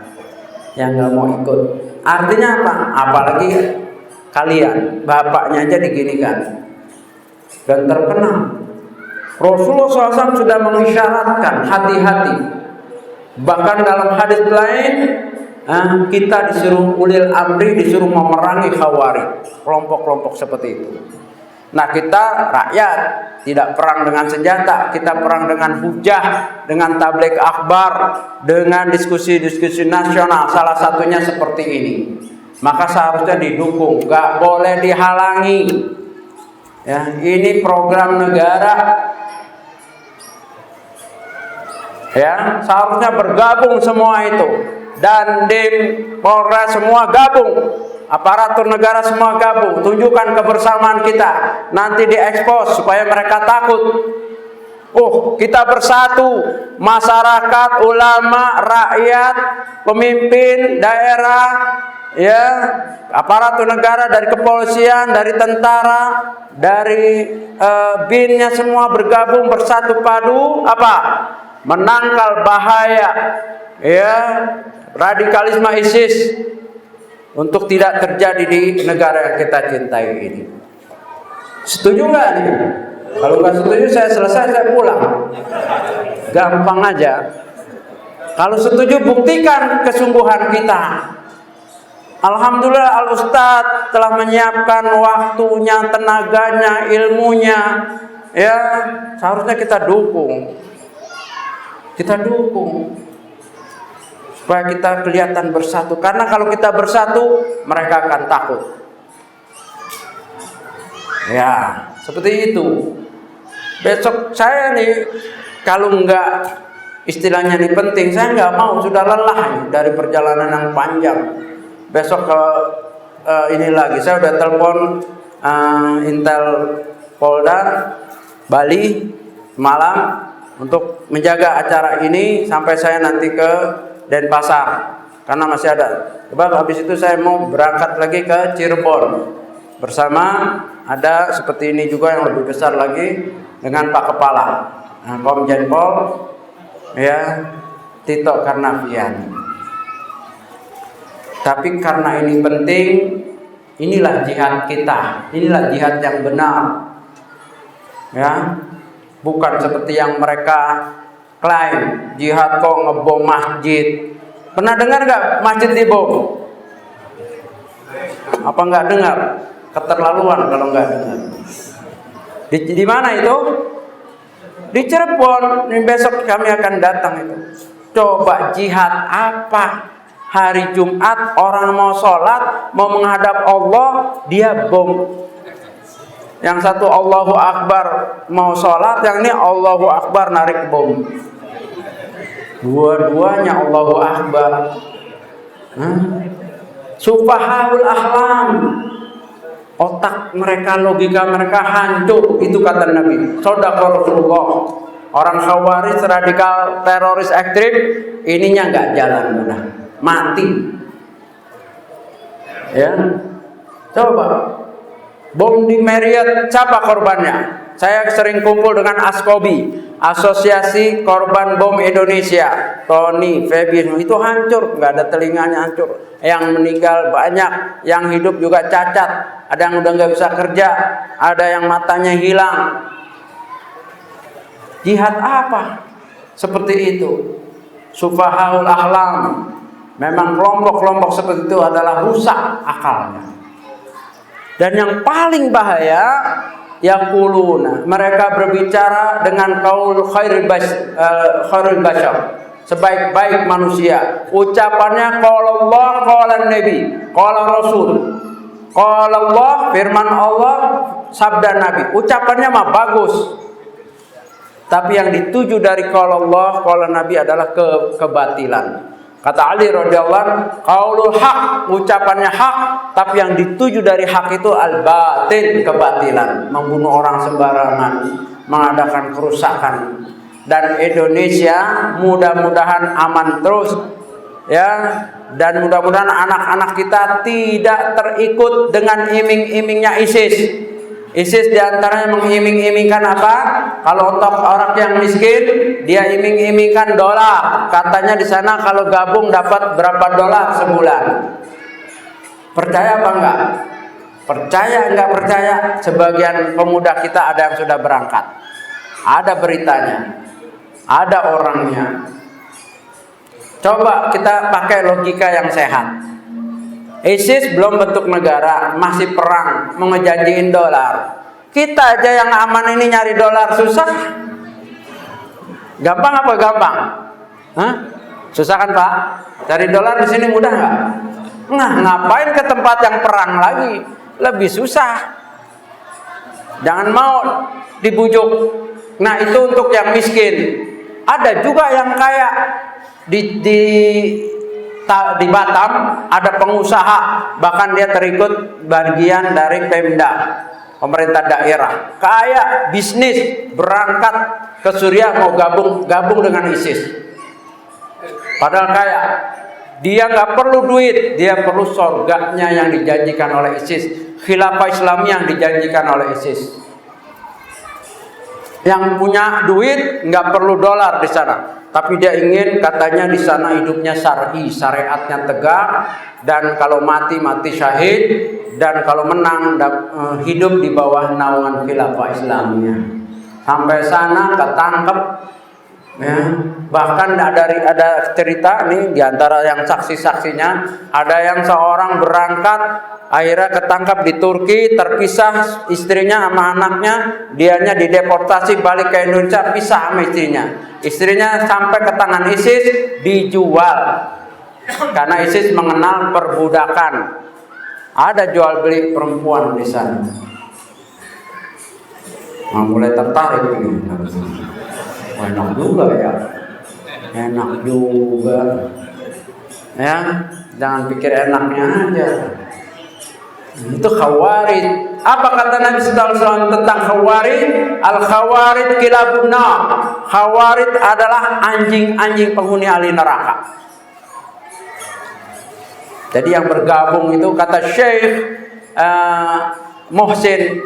yang nggak mau ikut. Artinya apa? Apalagi kalian, bapaknya aja diginikan dan terkenal. Rasulullah SAW sudah mengisyaratkan hati-hati. Bahkan dalam hadis lain, kita disuruh ulil amri, disuruh memerangi Khawarij, kelompok-kelompok seperti itu. Nah, kita rakyat tidak perang dengan senjata, kita perang dengan hujah, dengan tabligh akhbar, dengan diskusi-diskusi nasional. Salah satunya seperti ini. Maka seharusnya didukung, nggak boleh dihalangi. Ya, ini program negara. Ya, seharusnya bergabung semua itu. Dandim, Polres semua gabung. Aparatur negara semua gabung, tunjukkan kebersamaan kita. Nanti diekspos supaya mereka takut. Kita bersatu, masyarakat, ulama, rakyat, pemimpin daerah, ya, aparatur negara, dari kepolisian, dari tentara, dari BIN-nya semua bergabung bersatu padu apa? Menangkal bahaya, ya, radikalisme ISIS untuk tidak terjadi di negara yang kita cintai ini. Setuju nggak nih? Kalau nggak setuju saya selesai, saya pulang. Gampang aja. Kalau setuju buktikan kesungguhan kita. Alhamdulillah Al-Ustadz telah menyiapkan waktunya, tenaganya, ilmunya. Ya, seharusnya kita dukung. Kita dukung supaya kita kelihatan bersatu. Karena kalau kita bersatu, mereka akan takut. Ya, seperti itu. Besok saya nih, kalau enggak istilahnya nih penting, saya enggak mau, sudah lelah dari perjalanan yang panjang. Besok ke ini lagi, saya udah telepon Intel Polda Bali malam untuk menjaga acara ini sampai saya nanti ke Denpasar karena masih ada. Sebab habis itu saya mau berangkat lagi ke Cirebon bersama ada seperti ini juga yang lebih besar lagi dengan Pak Kepala Komjen Pol, ya, Tito Karnavian. Tapi karena ini penting, inilah jihad kita, inilah jihad yang benar, ya. Bukan seperti yang mereka klaim, jihad kok ngebom masjid. Pernah dengar nggak masjid dibom? Apa nggak dengar? Keterlaluan kalau nggak dengar. Di mana itu? Di Cirebon. Ini besok kami akan datang itu. Coba jihad apa? Hari Jumat orang mau sholat, mau menghadap Allah, dia bom. Yang satu Allahu Akbar mau sholat, yang ini Allahu Akbar narik bom. Dua-duanya Allahu Akbar. Sufahaul ahlam, otak mereka, logika mereka hancur. Itu kata Nabi. Shadaqah Rasulullah. Orang Khawarij, radikal, teroris ekstrim, ininya nggak jalan mudah, mati. Ya, coba bom di Marriott, siapa korbannya? Saya sering kumpul dengan Askobi, Asosiasi Korban Bom Indonesia, Tony, Febi, itu hancur, nggak ada telinganya, hancur. Yang meninggal banyak, yang hidup juga cacat, ada yang udah nggak bisa kerja, ada yang matanya hilang. Jihad apa? Seperti itu. Sufahaul ahlam. Memang kelompok-kelompok seperti itu adalah rusak akalnya. Dan yang paling bahaya, yaquluna, mereka berbicara dengan qaul khairul bashar, sebaik-baik manusia. Ucapannya qala Allah, qala Nabi, qala Rasul. Qala Allah, firman Allah, sabda Nabi. Ucapannya mah bagus. Tapi yang dituju dari qala Allah, qala Nabi adalah kebatilan. Kata Ali radhiyallahu anhu, qaulul haq, ucapannya hak, tapi yang dituju dari hak itu al-batil, kebatilan, membunuh orang sembarangan, mengadakan kerusakan. Dan Indonesia mudah-mudahan aman terus, ya, dan mudah-mudahan anak-anak kita tidak terikut dengan iming-imingnya ISIS. ISIS diantaranya mengiming-imingkan apa? Kalau untuk orang yang miskin, dia iming-imingkan dolar. Katanya di sana kalau gabung dapat berapa dolar sebulan. Percaya apa enggak? Percaya enggak percaya? Sebagian pemuda kita ada yang sudah berangkat. Ada beritanya. Ada orangnya. Coba kita pakai logika yang sehat. ISIS belum bentuk negara, masih perang, mau ngejanjiin dolar. Kita aja yang aman ini nyari dolar susah. Gampang apa gampang? Hah? Susah kan Pak? Cari dolar di sini mudah nggak? Nah, ngapain ke tempat yang perang lagi? Lebih susah. Jangan mau dibujuk. Nah, itu untuk yang miskin. Ada juga yang kaya di Batam ada pengusaha, bahkan dia terikut bagian dari Pemda, pemerintah daerah, kaya, bisnis, berangkat ke Suriah mau gabung dengan ISIS. Padahal kaya, dia nggak perlu duit, dia perlu surganya yang dijanjikan oleh ISIS, khilafah Islami yang dijanjikan oleh ISIS. Yang punya duit nggak perlu dolar di sana. Tapi dia ingin katanya di sana hidupnya syar'i, syariatnya tegak, dan kalau mati syahid, dan kalau menang hidup di bawah naungan khilafah Islamnya. Sampai sana ketangkep, ya. Bahkan ada cerita nih diantara yang saksi-saksinya, ada yang seorang berangkat akhirnya ketangkap di Turki, terpisah istrinya sama anaknya, dianya dideportasi balik ke Indonesia, pisah sama istrinya. Istrinya sampai ke tangan ISIS, dijual. Karena ISIS mengenal perbudakan. Ada jual beli perempuan di sana. Nah, mulai tertarik ini. Enak juga ya. Enak juga. Ya, jangan pikir enaknya aja. Itu khawarij. Apa kata Nabi sallallahu alaihi wasallam tentang khawarij? Al khawarij kilabun nar. Khawarij adalah anjing-anjing penghuni ahli neraka. Jadi yang bergabung itu kata Syekh Muhsin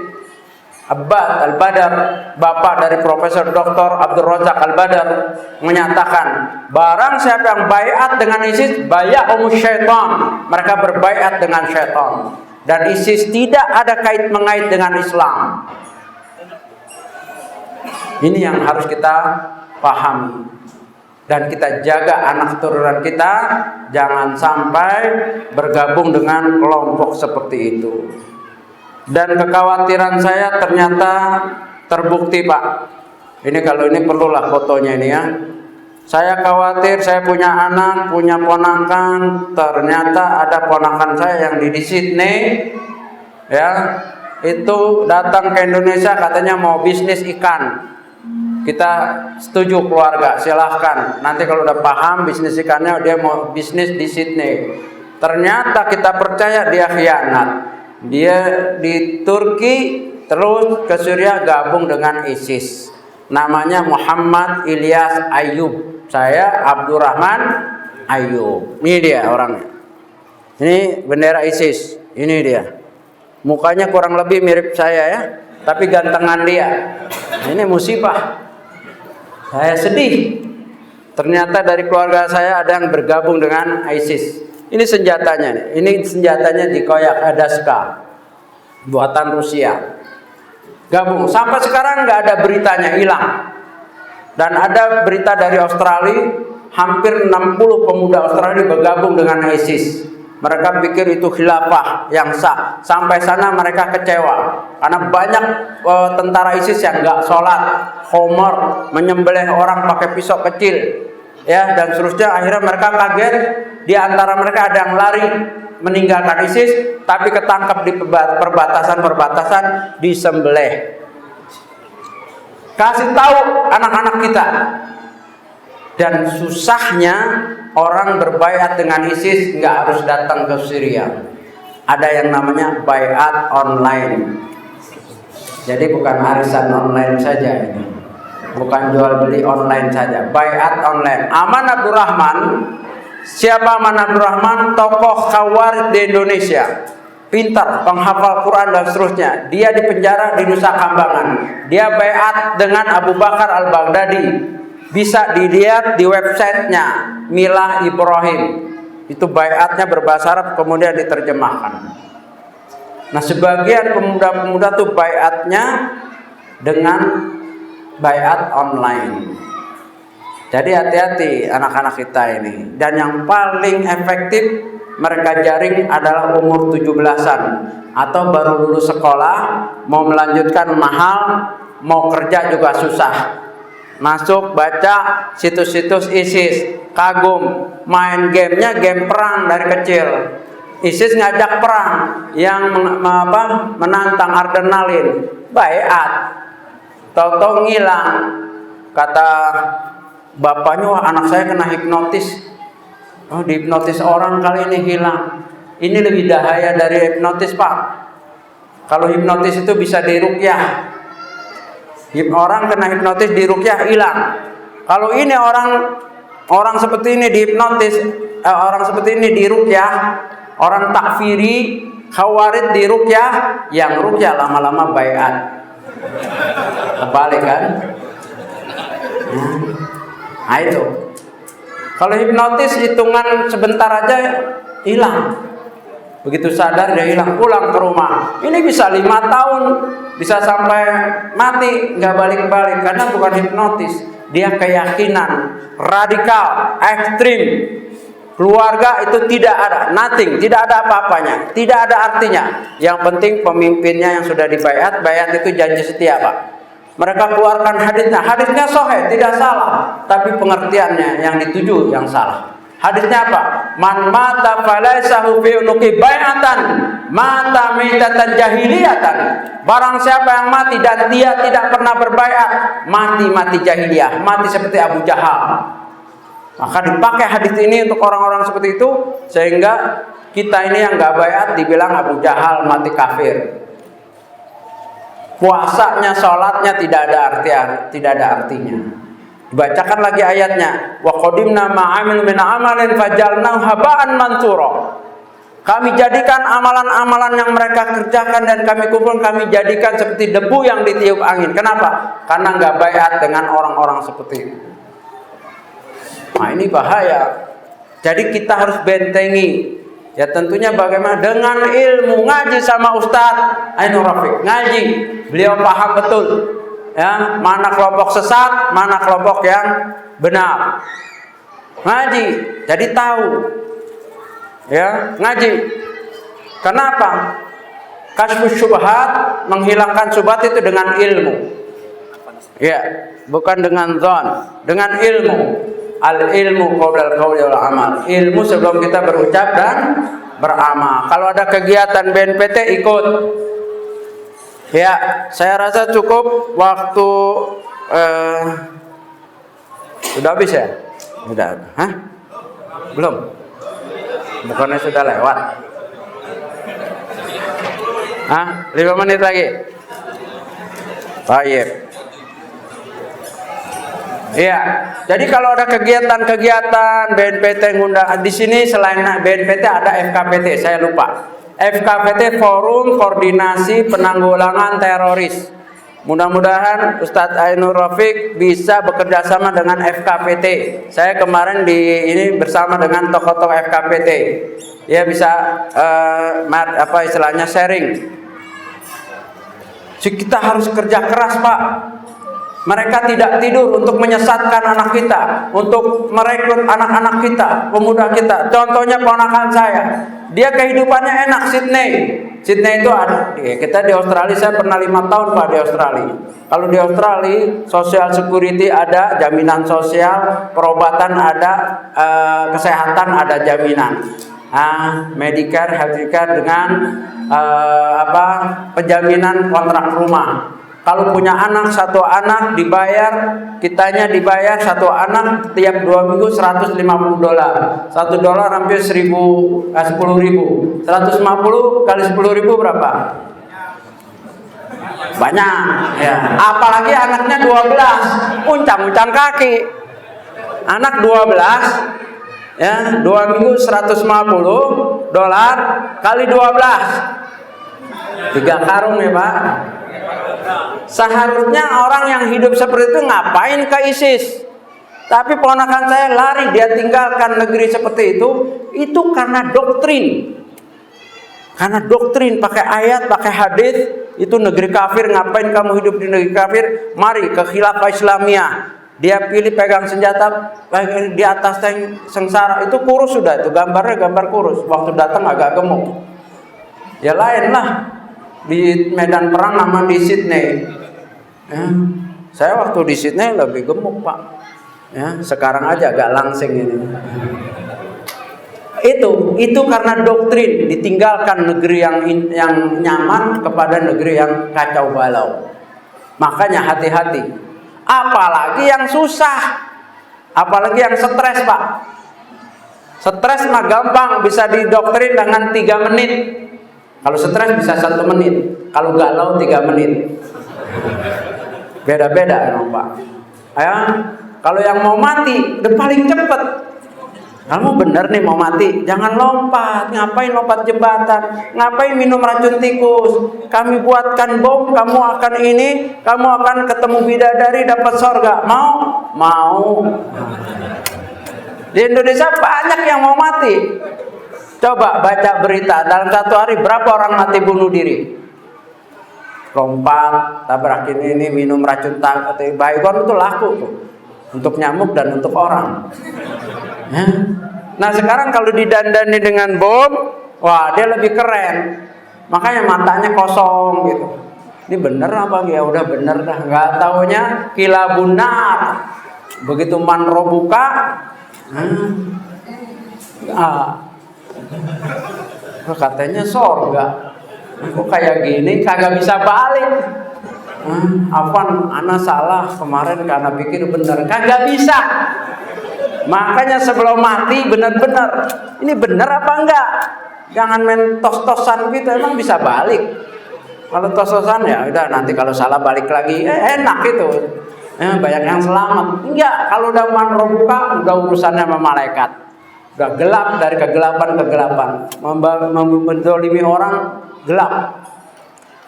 Abbad Al-Badar, bapak dari Profesor Dr. Abdul Razak Al-Badar, menyatakan barang siapa yang baiat dengan ISIS, bai'ahum syaitan, mereka berbaiat dengan syaitan. Dan ISIS tidak ada kait-mengait dengan Islam. Ini yang harus kita pahami. Dan kita jaga anak turunan kita, jangan sampai bergabung dengan kelompok seperti itu. Dan kekhawatiran saya ternyata terbukti Pak. Ini kalau ini perlulah fotonya ini ya. Saya khawatir, saya punya anak, punya ponakan, ternyata ada ponakan saya yang di Sydney, ya, itu datang ke Indonesia katanya mau bisnis ikan. Kita setuju keluarga, silahkan. Nanti kalau udah paham bisnis ikannya, dia mau bisnis di Sydney. Ternyata kita percaya dia khianat. Dia di Turki terus ke Suriah gabung dengan ISIS. Namanya Muhammad Ilyas Ayub. Saya Abdurrahman Ayub. Ini dia orangnya. Ini bendera ISIS. Ini dia. Mukanya kurang lebih mirip saya ya, tapi gantengan dia. Ini musibah. Saya sedih. Ternyata dari keluarga saya ada yang bergabung dengan ISIS. Ini senjatanya nih. Ini senjatanya dikoyak Adaska. Buatan Rusia. Gabung. Sampai sekarang nggak ada beritanya, hilang. Dan ada berita dari Australia, hampir 60 pemuda Australia bergabung dengan ISIS. Mereka pikir itu khilafah yang sah. Sampai sana mereka kecewa karena banyak tentara ISIS yang nggak sholat, homer, menyembelih orang pakai pisau kecil, ya, dan seterusnya. Akhirnya mereka kaget. Di antara mereka ada yang lari meninggalkan ISIS, tapi ketangkap di perbatasan disembelih. Kasih tahu anak-anak kita. Dan susahnya orang berbaiat dengan ISIS nggak harus datang ke Syria. Ada yang namanya baiat online. Jadi bukan arisan online saja ini. Bukan jual beli online saja. Baiat online. Aman Abdurrahman. Siapa Aman Abdurrahman? Tokoh Khawarij di Indonesia. Pintar, penghafal Quran dan seterusnya. Dia dipenjara di Nusa Kambangan. Dia baiat dengan Abu Bakar Al-Baghdadi. Bisa dilihat di websitenya Milah Ibrahim. Itu baiatnya berbahasa Arab kemudian diterjemahkan. Nah, sebagian pemuda-pemuda tuh baiatnya dengan baiat online. Jadi hati-hati anak-anak kita ini. Dan yang paling efektif mereka jaring adalah umur 17-an atau baru lulus sekolah, mau melanjutkan mahal, mau kerja juga susah. Masuk baca situs-situs ISIS, kagum, main gamenya game perang dari kecil. ISIS ngajak perang, yang menantang adrenalin, baiat, tau-tau ngilang. Kata bapaknya, wah, anak saya kena hipnotis. Oh, dihipnotis orang kali ini hilang. Ini lebih bahaya dari hipnotis, Pak. Kalau hipnotis itu bisa diruqyah. Orang kena hipnotis di ruqyah hilang. Kalau ini orang seperti ini dihipnotis, orang seperti ini di ruqyah, orang takfiri, khawarij di ruqyah, yang ruqyah lama-lama baiat. Kebalik kan? Nah itu. Kalau hipnotis hitungan sebentar aja hilang. Begitu sadar dia hilang, pulang ke rumah. Ini bisa 5 tahun, bisa sampai mati, nggak balik-balik karena bukan hipnotis. Dia keyakinan radikal, ekstrim. Keluarga itu tidak ada, nothing, tidak ada apa-apanya, tidak ada artinya. Yang penting pemimpinnya yang sudah dibaiat, baiat itu janji setia, Pak. Mereka keluarkan hadisnya sahih, tidak salah, tapi pengertiannya yang dituju yang salah. Hadisnya apa? Man mata falaisahu fi unuqi bai'atan mata mitatan jahiliyatan. Barang siapa yang mati dan dia tidak pernah berbaiat, mati jahiliyah, mati seperti Abu Jahal. Maka dipakai hadis ini untuk orang-orang seperti itu, sehingga kita ini yang enggak baiat dibilang Abu Jahal, mati kafir. Puasanya, sholatnya tidak ada artinya. Dibacakan lagi ayatnya, wa qadimna ma'amil min amalin fajalnahu haba'an mansura. Kami jadikan amalan-amalan yang mereka kerjakan dan kami kumpulkan, kami jadikan seperti debu yang ditiup angin. Kenapa? Karena nggak baiat dengan orang-orang seperti itu. Nah, ini bahaya. Jadi kita harus bentengi. Ya tentunya bagaimana? Dengan ilmu, ngaji sama Ustadz Ainur Rafiq, ngaji. Beliau paham betul. Ya, mana kelompok sesat, mana kelompok yang benar. Ngaji, jadi tahu. Ya, ngaji. Kenapa? Kasyfus syubhat, menghilangkan syubhat itu dengan ilmu. Ya, bukan dengan zon, dengan ilmu. Al ilmu qablal qauli wal amal. Ilmu sebelum kita berucap dan beramal. Kalau ada kegiatan BNPT ikut. Ya, saya rasa cukup waktu sudah habis ya? Sudah. Hah? Belum? Bukannya sudah lewat? Hah? 5 menit lagi? Baik. Iya, jadi kalau ada kegiatan-kegiatan BNPT ngundang di sini, selain BNPT ada FKPT, saya lupa. FKPT Forum Koordinasi Penanggulangan Teroris. Mudah-mudahan Ustadz Ainur Rafiq bisa bekerja sama dengan FKPT. Saya kemarin ini bersama dengan tokoh-tokoh FKPT. Ya bisa istilahnya sharing. Kita harus kerja keras, Pak. Mereka tidak tidur untuk menyesatkan anak kita, untuk merekrut anak-anak kita, pemuda kita. Contohnya ponakan saya, dia kehidupannya enak. Sydney itu ada. Kita di Australia, saya pernah 5 tahun Pak di Australia. Kalau di Australia, social security ada, jaminan sosial, perobatan ada, kesehatan ada jaminan. Medicare, healthcare dengan penjaminan kontrak rumah. Kalau punya anak, satu anak dibayar, kitanya dibayar satu anak tiap 2 minggu $150. $1 hampir 10.000. 150 kali 10.000 berapa? Banyak ya. Apalagi anaknya 12, uncang-uncang kaki. Anak 12 ya, 2 minggu $150 kali 12. 3 karung ya, Pak. Seharusnya orang yang hidup seperti itu ngapain ke ISIS? Tapi ponakan saya lari, dia tinggalkan negeri seperti itu karena doktrin. Karena doktrin, pakai ayat, pakai hadis, itu negeri kafir, ngapain kamu hidup di negeri kafir? Mari ke khilafah Islamiyah. Dia pilih pegang senjata di atas tank sengsara, itu kurus sudah, itu gambarnya gambar kurus. Waktu datang agak gemuk. Ya lain lah. Di medan perang sama di Sydney ya, saya waktu di Sydney lebih gemuk Pak ya, sekarang aja agak langsing ini. Itu karena doktrin, ditinggalkan negeri yang nyaman kepada negeri yang kacau balau. Makanya hati-hati, apalagi yang susah, apalagi yang stres Pak. Stres mah gampang, bisa didoktrin dengan 3 menit. Kalau stres bisa 1 menit, kalau galau 3 menit. Beda-beda emang Pak. Ya, kalau yang mau mati, udah paling cepet. Kamu bener nih mau mati, jangan lompat. Ngapain lompat jembatan? Ngapain minum racun tikus? Kami buatkan bom, kamu akan kamu akan ketemu bidadari, dapat surga. Mau? Mau. Di Indonesia banyak yang mau mati. Coba baca berita, dalam 1 hari berapa orang mati bunuh diri? Lompat, tabrak ini, minum racun baygon itu laku tuh. Untuk nyamuk dan untuk orang. Nah sekarang kalau didandani dengan bom, wah dia lebih keren. Makanya matanya kosong gitu. Ini bener apa? Ya udah bener dah. Nggak taunya kilabunar. Begitu manro buka, katanya sorga. Kok kayak gini kagak bisa balik. Afwan, ana salah kemarin karena pikir bener. Kagak bisa. Makanya sebelum mati benar-benar ini benar apa enggak? Jangan main tos-tosan gitu, emang bisa balik. Kalau tos-tosan ya udah, nanti kalau salah balik lagi enak itu. Banyak yang selamat. Enggak, kalau udah manro buka udah urusannya sama malaikat. Udah gelap, dari kegelapan. Menzalimi orang gelap.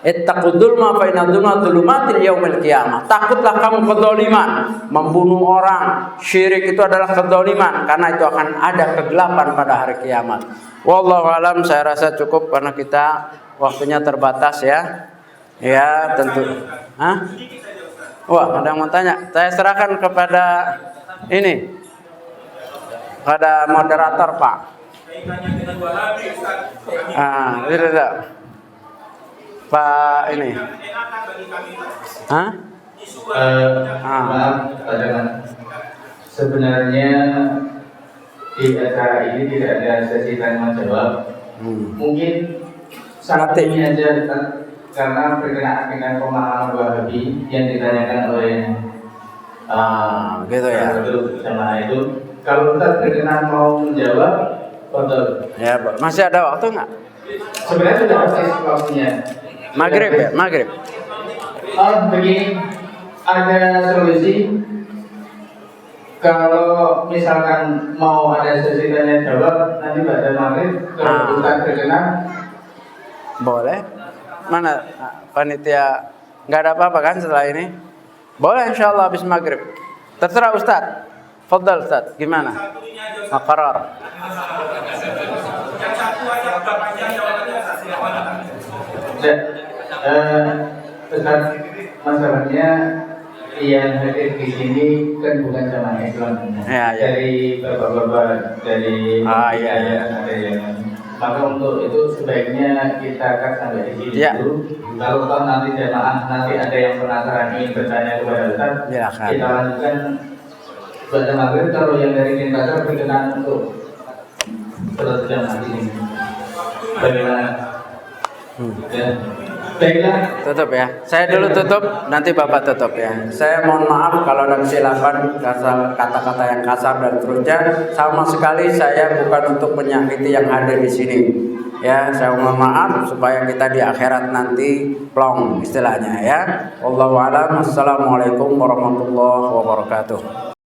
Ittaqul ma fa inna dzulma dzulumatil yaumil qiyamah. Takutlah kamu kezaliman, membunuh orang, syirik itu adalah kezaliman karena itu akan ada kegelapan pada hari kiamat. Wallahu alam, saya rasa cukup karena kita waktunya terbatas ya. Ya, tentu. Hah? Wah, ada yang mau tanya. Saya serahkan kepada ini. Pada moderator, Pak. Tidak. Pak ini. Hah? Sebenarnya di acara ini tidak ada sesi tanya jawab. Mungkin saat ini aja karena berkenaan dengan pemahaman Wahabi yang ditanyakan oleh gitu ya. Sama itu, kalau Ustaz berkenan mau menjawab, betul. Ya, masih ada waktu nggak? Sebenarnya sudah habis waktunya. Maghrib ya, maghrib. Oh begini, ada solusi. Kalau misalkan mau ada sesi tanya jawab nanti pada maghrib, kalau Ustaz berkenan. Boleh. Mana panitia? Nggak ada apa-apa kan setelah ini? Boleh insyaallah habis maghrib. Terserah Ustaz. Fadal Ustaz, gimana? Maqarar. Ustaz, masalahnya yang hadir di sini kan bukan jamaah Islam. Ya, ya. Dari bapak-bapak dari iya. ada yang maka untuk itu sebaiknya kita akan sampai di sini Ya. dulu. Kalau toh nanti jamaah nanti ada yang penasaran ingin bertanya kepada Ustaz, kita lanjutkan pada maghrib. Kalau yang dari Denpasar berkenan untuk terus jamaah di sini. Bagaimana? Ya. Baiklah. Tutup ya. Saya dulu tutup, nanti Bapak tutup ya. Saya mohon maaf kalau ada kesilapan, kata-kata yang kasar dan seterusnya. Sama sekali saya bukan untuk menyakiti yang hadir di sini. Ya, saya mohon maaf supaya kita di akhirat nanti plong istilahnya ya. Wallahu a'lam. Assalamualaikum warahmatullahi wabarakatuh.